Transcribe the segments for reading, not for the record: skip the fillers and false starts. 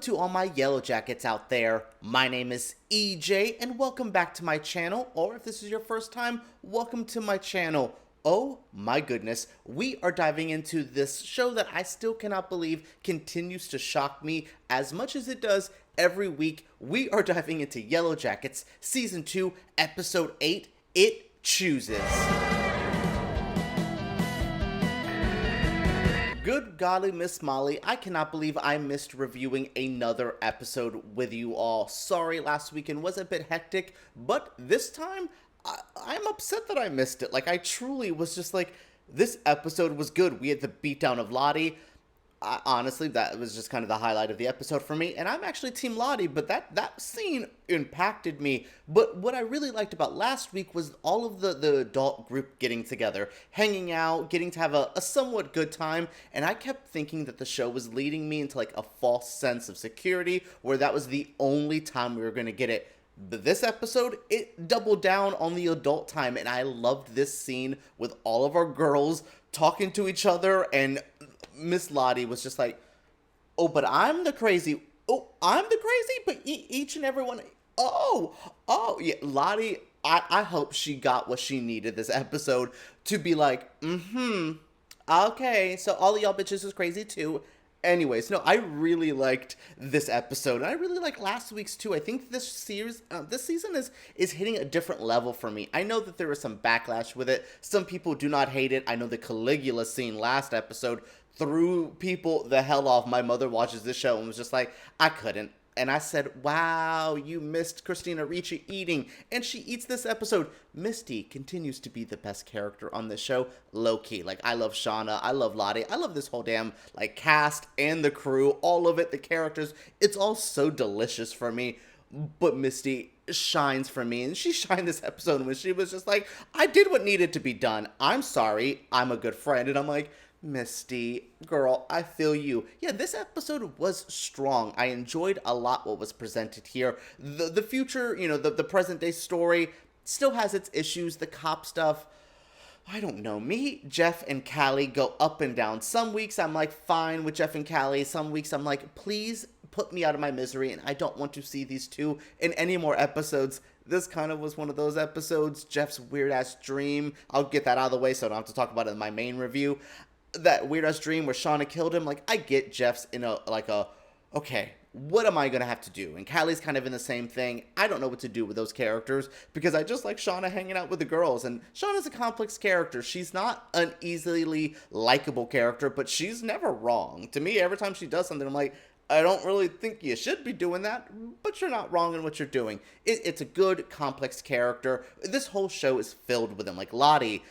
to all my Yellowjackets out there. My name is EJ and welcome back to my channel, or if this is your first time, welcome to my channel. Oh my goodness, we are diving into this show that I still cannot believe continues to shock me as much as it does every week. We are diving into Yellowjackets Season 2, Episode 8, It Chooses. Good golly, Miss Molly, I cannot believe I missed reviewing another episode with you all. Sorry, last weekend was a bit hectic, but this time, I'm upset that I missed it. Like, I truly was just like, this episode was good. We had the beatdown of Lottie. Honestly, that was just kind of the highlight of the episode for me, and I'm actually Team Lottie, but that scene impacted me. But what I really liked about last week was all of the adult group getting together, hanging out, getting to have a somewhat good time, and I kept thinking that the show was leading me into like a false sense of security, where that was the only time we were going to get it. But this episode, it doubled down on the adult time, and I loved this scene with all of our girls talking to each other, and Miss Lottie was just like, oh, but I'm the crazy, but each and every one, yeah, Lottie, I hope she got what she needed this episode to be like, okay, so all of y'all bitches is crazy too. Anyways, no, I really liked this episode, and I really like last week's too. I think this series, this season is hitting a different level for me. I know that there was some backlash with it. Some people do not hate it. I know the Caligula scene last episode threw people the hell off. My mother watches this show and was just like, I couldn't. And I said, wow, you missed Christina Ricci eating. And she eats this episode. Misty continues to be the best character on this show, low-key. Like, I love Shauna. I love Lottie. I love this whole damn, like, cast and the crew. All of it, the characters. It's all so delicious for me. But Misty shines for me. And she shined this episode when she was just like, I did what needed to be done. I'm sorry. I'm a good friend. And I'm like, Misty, girl, I feel you. Yeah, this episode was strong. I enjoyed a lot what was presented here. The future, you know, the present day story still has its issues. The cop stuff, I don't know. Me, Jeff, and Callie go up and down. Some weeks I'm like fine with Jeff and Callie. Some weeks I'm like, please put me out of my misery, and I don't want to see these two in any more episodes. This kind of was one of those episodes. Jeff's weird-ass dream. I'll get that out of the way so I don't have to talk about it in my main review. That weird-ass dream where Shauna killed him, like, I get Jeff's in okay, what am I gonna have to do? And Callie's kind of in the same thing. I don't know what to do with those characters, because I just like Shauna hanging out with the girls, and Shauna's a complex character. She's not an easily likable character, but she's never wrong. To me, every time she does something, I'm like, I don't really think you should be doing that, but you're not wrong in what you're doing. It's a good, complex character. This whole show is filled with them. Like, Lottie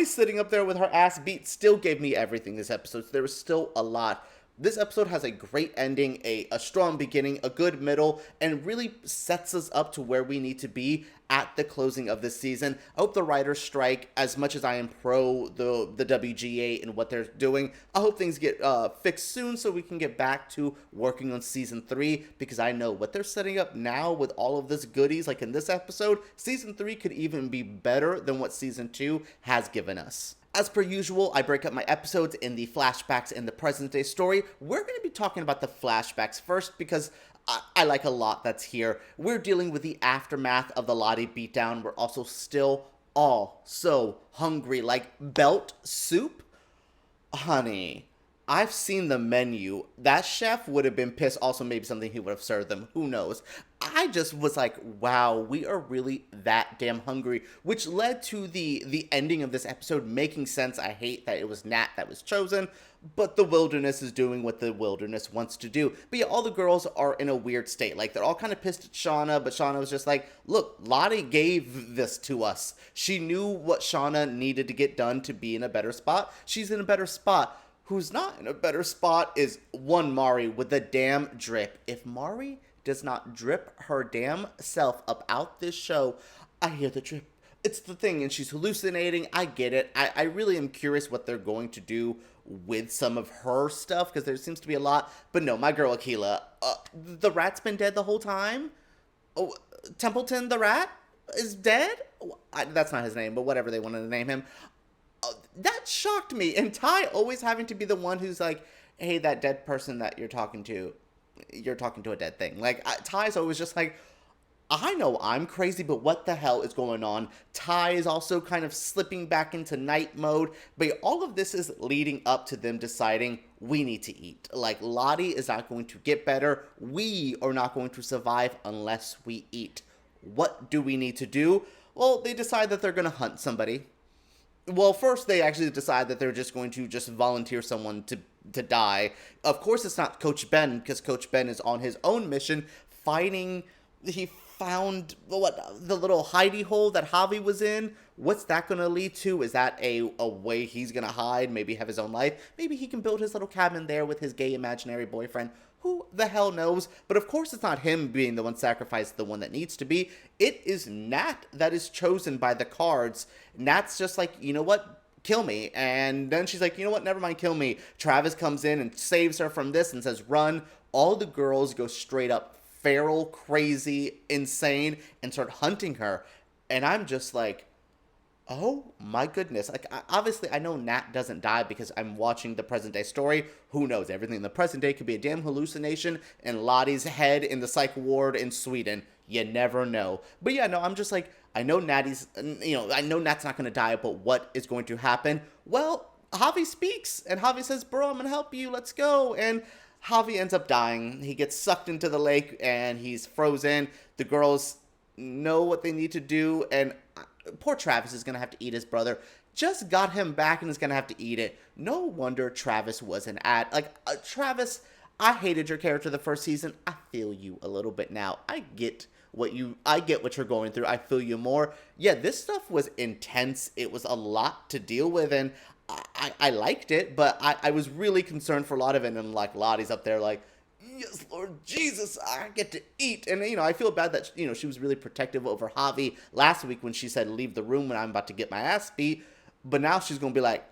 sitting up there with her ass beat still gave me everything this episode. So there was still a lot. This episode has a great ending, a strong beginning, a good middle, and really sets us up to where we need to be at the closing of this season. I hope the writers strike, as much as I am pro the WGA and what they're doing. I hope things get fixed soon so we can get back to working on Season 3, because I know what they're setting up now with all of this goodies, like in this episode, Season 3 could even be better than what Season 2 has given us. As per usual, I break up my episodes in the flashbacks and the present day story. We're going to be talking about the flashbacks first, because I like a lot that's here. We're dealing with the aftermath of the Lottie beatdown. We're also still all so hungry, like belt soup. Honey, I've seen the menu. That chef would have been pissed. Also, maybe something he would have served them. Who knows? I just was like, wow, we are really that damn hungry, which led to the ending of this episode making sense. I hate that it was Nat that was chosen, but the wilderness is doing what the wilderness wants to do. But yeah, all the girls are in a weird state. Like, they're all kind of pissed at Shauna, but Shauna was just like, look, Lottie gave this to us. She knew what Shauna needed to get done to be in a better spot. She's in a better spot. Who's not in a better spot is one Mari with the damn drip. If Mari does not drip her damn self up out this show, I hear the drip. It's the thing, and she's hallucinating. I get it. I really am curious what they're going to do with some of her stuff, because there seems to be a lot. But no, my girl Akila, the rat's been dead the whole time? Oh, Templeton the rat is dead? That's not his name, but whatever they wanted to name him. That shocked me. And Ty always having to be the one who's like, hey, that dead person that you're talking to, you're talking to a dead thing. Like, Ty's always just like, I know I'm crazy, but what the hell is going on? Ty is also kind of slipping back into night mode, but all of this is leading up to them deciding we need to eat. Like, Lottie is not going to get better. We are not going to survive unless we eat. What do we need to do? Well, they decide that they're going to hunt somebody. Well, first they actually decide that they're just going to just volunteer someone to die. Of course it's not Coach Ben, because Coach Ben is on his own mission fighting. He found the little hidey hole that Javi was in. What's that going to lead to? Is that a way he's going to hide, maybe have his own life? Maybe he can build his little cabin there with his gay imaginary boyfriend. Who the hell knows? But of course it's not him being the one sacrificed, the one that needs to be. It is Nat that is chosen by the cards. Nat's just like, you know what? Kill me. And then she's like, you know what? Never mind, kill me. Travis comes in and saves her from this and says, run. All the girls go straight up feral, crazy, insane, and start hunting her. And I'm just like, oh my goodness. Like, obviously I know Nat doesn't die because I'm watching the present day story. Who knows? Everything in the present day could be a damn hallucination in Lottie's head in the psych ward in Sweden. You never know. But yeah, no, I'm just like, I know Nat's not going to die, but what is going to happen? Well, Javi speaks, and Javi says, bro, I'm going to help you. Let's go. And Javi ends up dying. He gets sucked into the lake, and he's frozen. The girls know what they need to do, and poor Travis is going to have to eat his brother. Just got him back and is going to have to eat it. No wonder Travis wasn't Travis, I hated your character the first season. I feel you a little bit now. I get what you're going through. I feel you more. Yeah, this stuff was intense. It was a lot to deal with, and I liked it, but I was really concerned for a lot of it, and like Lottie's up there like, yes, Lord Jesus, I get to eat. And, I feel bad that, she was really protective over Javi last week when she said, leave the room when I'm about to get my ass beat. But now she's going to be like,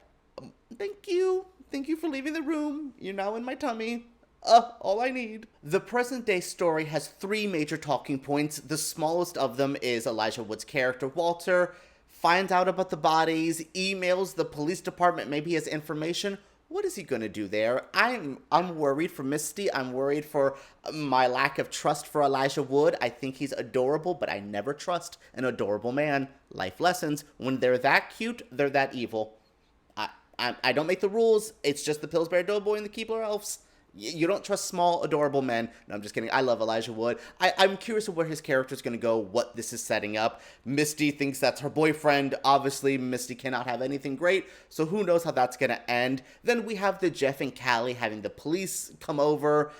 thank you. Thank you for leaving the room. You're now in my tummy. All I need. The present day story has 3 major talking points. The smallest of them is Elijah Wood's character, Walter, finds out about the bodies, emails the police department, maybe he has information. What is he going to do there? I'm worried for Misty. I'm worried for my lack of trust for Elijah Wood. I think he's adorable, but I never trust an adorable man. Life lessons. When they're that cute, they're that evil. I don't make the rules. It's just the Pillsbury Doughboy and the Keebler Elves. You don't trust small, adorable men. No, I'm just kidding. I love Elijah Wood. I'm curious of where his character is going to go, what this is setting up. Misty thinks that's her boyfriend. Obviously, Misty cannot have anything great, so who knows how that's going to end. Then we have the Jeff and Callie having the police come over.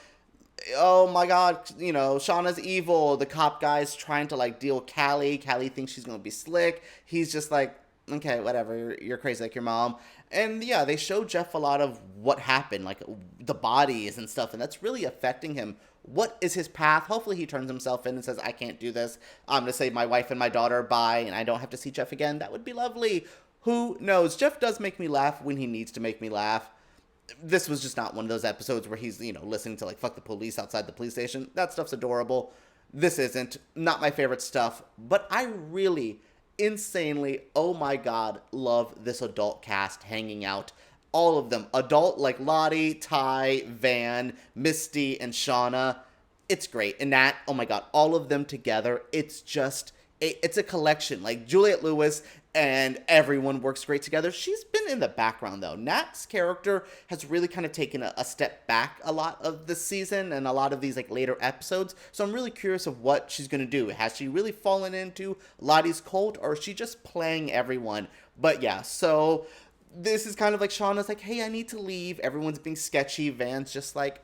Oh my god, Shauna's evil. The cop guy's trying to, deal with Callie. Callie thinks she's going to be slick. He's just like, okay, whatever, you're crazy like your mom. And yeah, they show Jeff a lot of what happened, like the bodies and stuff, and that's really affecting him. What is his path? Hopefully he turns himself in and says, I can't do this. I'm going to save my wife and my daughter, bye, and I don't have to see Jeff again. That would be lovely. Who knows? Jeff does make me laugh when he needs to make me laugh. This was just not one of those episodes where he's, listening to, fuck the police outside the police station. That stuff's adorable. This isn't. Not my favorite stuff, but I really insanely, oh my god, love this adult cast hanging out. All of them. Adult like Lottie, Ty, Van, Misty, and Shauna. It's great. And Nat, oh my god, all of them together. It's just, it's a collection. Like Juliette Lewis and everyone works great together. She's been in the background though. Nat's character has really kind of taken a step back a lot of this season and a lot of these later episodes. So I'm really curious of what she's going to do. Has she really fallen into Lottie's cult, or is she just playing everyone? But yeah, so this is kind of like Shauna's like, hey, I need to leave. Everyone's being sketchy. Van's just like,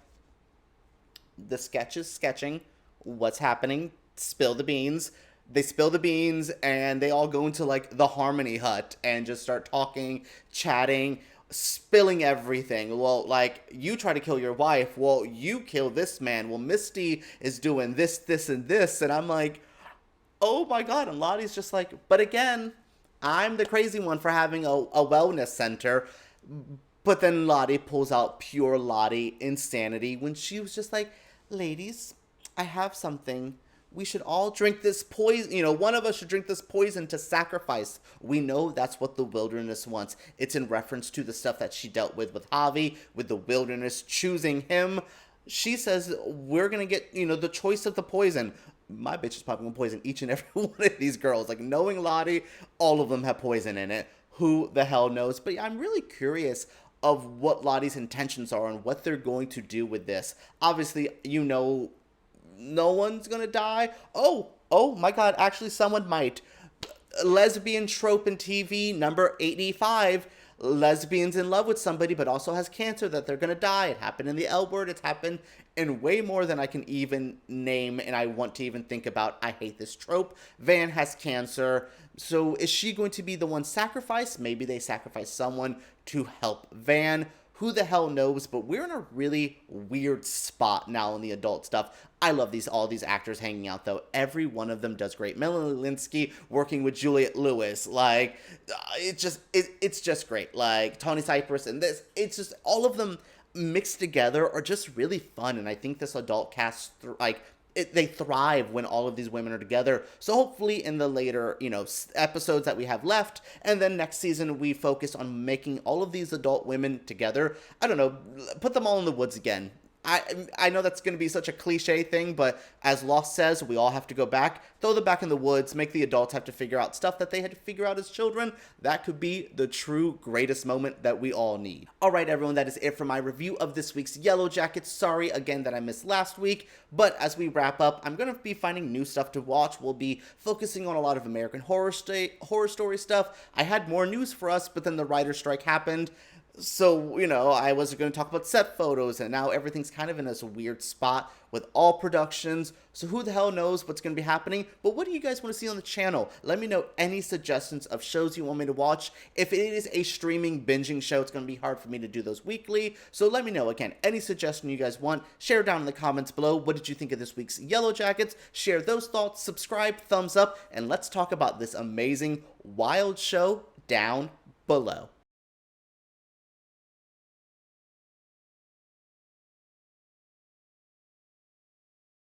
the sketch is sketching. What's happening? Spill the beans. They spill the beans, and they all go into, the Harmony Hut and just start talking, chatting, spilling everything. Well, you try to kill your wife. Well, you kill this man. Well, Misty is doing this, this, and this. And I'm like, oh, my God. And Lottie's just like, but again, I'm the crazy one for having a wellness center. But then Lottie pulls out pure Lottie insanity when she was just like, ladies, I have something. We should all drink this poison. One of us should drink this poison to sacrifice. We know that's what the wilderness wants. It's in reference to the stuff that she dealt with Javi, with the wilderness choosing him. She says we're gonna get, the choice of the poison. My bitch is probably gonna poison each and every one of these girls. Like, knowing Lottie, all of them have poison in it. Who the hell knows? But yeah, I'm really curious of what Lottie's intentions are and what they're going to do with this. Obviously, no one's gonna die. Oh my god, actually someone might. Lesbian trope in TV, number 85. Lesbians in love with somebody but also has cancer that they're gonna die. It happened in the L Word. It's happened in way more than I can even name and I want to even think about. I hate this trope. Van has cancer. So is she going to be the one sacrificed? Maybe they sacrifice someone to help Van. Who the hell knows? But we're in a really weird spot now in the adult stuff. I love all these actors hanging out, though. Every one of them does great. Melanie Lynskey working with Juliette Lewis, like, it's just great. Like, Tawny, Cypress, and this, it's just, all of them mixed together are just really fun. And I think this adult cast, they thrive when all of these women are together. So hopefully in the later, episodes that we have left, and then next season we focus on making all of these adult women together. I don't know, put them all in the woods again. I know that's going to be such a cliche thing, but as Lost says, we all have to go back, throw them back in the woods, make the adults have to figure out stuff that they had to figure out as children. That could be the true greatest moment that we all need. All right, everyone, that is it for my review of this week's Yellowjackets. Sorry again that I missed last week, but as we wrap up, I'm going to be finding new stuff to watch. We'll be focusing on a lot of American Horror Story stuff. I had more news for us, but then the writer's strike happened. So, I was going to talk about set photos, and now everything's kind of in this weird spot with all productions. So who the hell knows what's going to be happening? But what do you guys want to see on the channel? Let me know any suggestions of shows you want me to watch. If it is a streaming binging show, it's going to be hard for me to do those weekly. So let me know. Again, any suggestion you guys want, share down in the comments below. What did you think of this week's Yellowjackets? Share those thoughts, subscribe, thumbs up, and let's talk about this amazing, wild show down below.